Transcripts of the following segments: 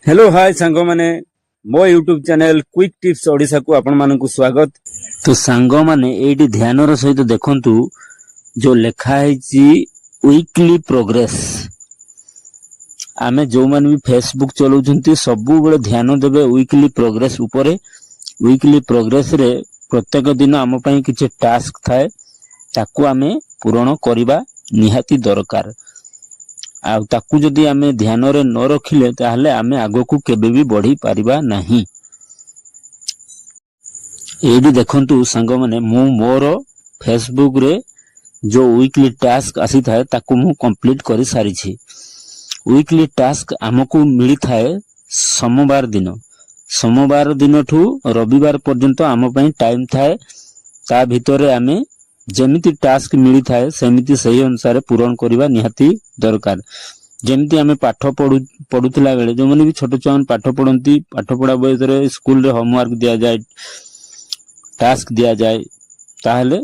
Hello hi सांग माने मो YouTube channel quick tips Odisha को आपण मानकु स्वागत। तो सांग माने एडी ध्यान रो सहित देखंतु जो लेखा है वीकली प्रोग्रेस। आमे जो मान भी फेसबुक चलाउछंती सबु बेले ध्यान देबे वीकली प्रोग्रेस ऊपरे। वीकली प्रोग्रेस रे प्रत्येक दिन आम पई किछि टास्क थाए ताकू आमे पूर्ण करिबा निहाती दरकार। आउ ताकू जदि आमे ध्यान रे न रखिले ताहले आमे आगो केबे भी बढ़ी पारिबा नाही। एडी देखंतु सांग माने मु मोर फेसबुक रे जो वीकली टास्क आसी थाए ताकू मु कंप्लीट करि सारी छी। वीकली टास्क हमकु मिली थाए सोमवार दिन ठू रविवार पर्यंत आम पई टाइम थाए। ता भितरे आमे जेमिति टास्क मिली थाए सेमिति सही अनुसार पूर्ण करिबा निहाती दरकार। जेमिति आमे पाठ पढुतला बेले जो माने भी छोट छुआ पाठ पढंती पाठ पढा बयस रे स्कूल रे होमवर्क दिया जाए टास्क दिया जाए ताहले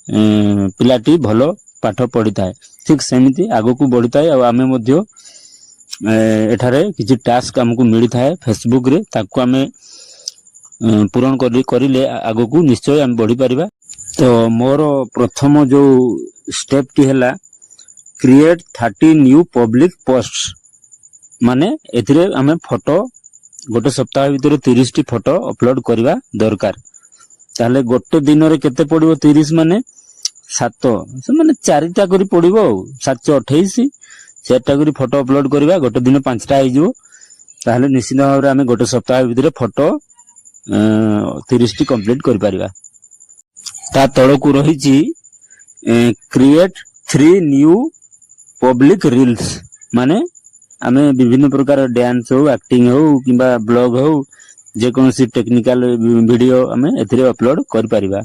पिलाटी भलो पाठ पढी थाए। ठीक सेमिति आगो को बढ़ी थाए। आ आमे मध्य एठारे किछि टास्क हमकु मिली थाए फेसबुक रे ताकू आमे पूर्ण करिले आगो को निश्चय आमे बढ़ी परिबा। तो मोर प्रथम जो स्टेप टी हैला क्रिएट 30 न्यू पब्लिक पोस्ट्स माने एथिरे हमें फोटो गोटे सप्ताह भीतर 30 टी फोटो अपलोड करिबा दरकार। ताले गोटे दिन रे केते पडिबो 30 माने 7 से माने 4टा करी पडिबो 7 28 4टा करी फोटो अपलोड करिबा गोटे दिन 5टा आइ जिवो। ताले निश्चित भाव रे हमें गोटे सप्ताह भीतर फोटो 30 टी कंप्लीट करि परिबा। ता तळकु रहिछि क्रिएट 3 न्यू पब्लिक रील्स माने आमे विभिन्न प्रकार डांस हो एक्टिंग हो किबा ब्लॉग हो जे कोनसी टेक्निकल वीडियो आमे एथिरे अपलोड कर परिबा।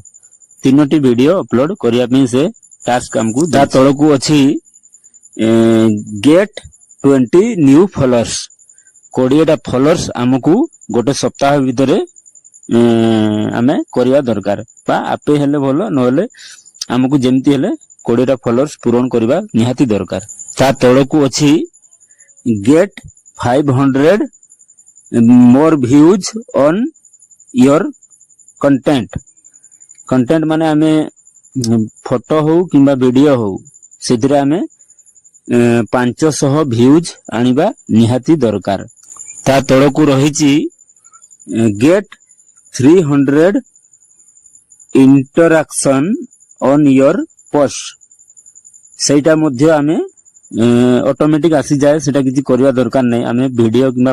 3टी वीडियो अपलोड करिया पे से टास्क हमकु ता तळकु अछि गेट 20 न्यू फॉलोअर्स 20टा फॉलोअर्स हमकु गोटे सप्ताह भीतर आमे करिया दरकार। बा आपे हेले भलो नहले हमकु जेमति हेले 20टा फॉलोअर्स पूर्ण करिबा निहाती दरकार। ता तळकु अछि get 500 more views on your content माने आमे फोटो हो किबा वीडियो हो सेदिरे आमे 500 व्यूज आनिबा निहाती दरकार। ता तळकु रहिछि get 300 interaction on your post सेटा मध्य आमे ऑटोमेटिक आसी जाए सेटा किछि करिवा दरकार नै। आमे वीडियो किबा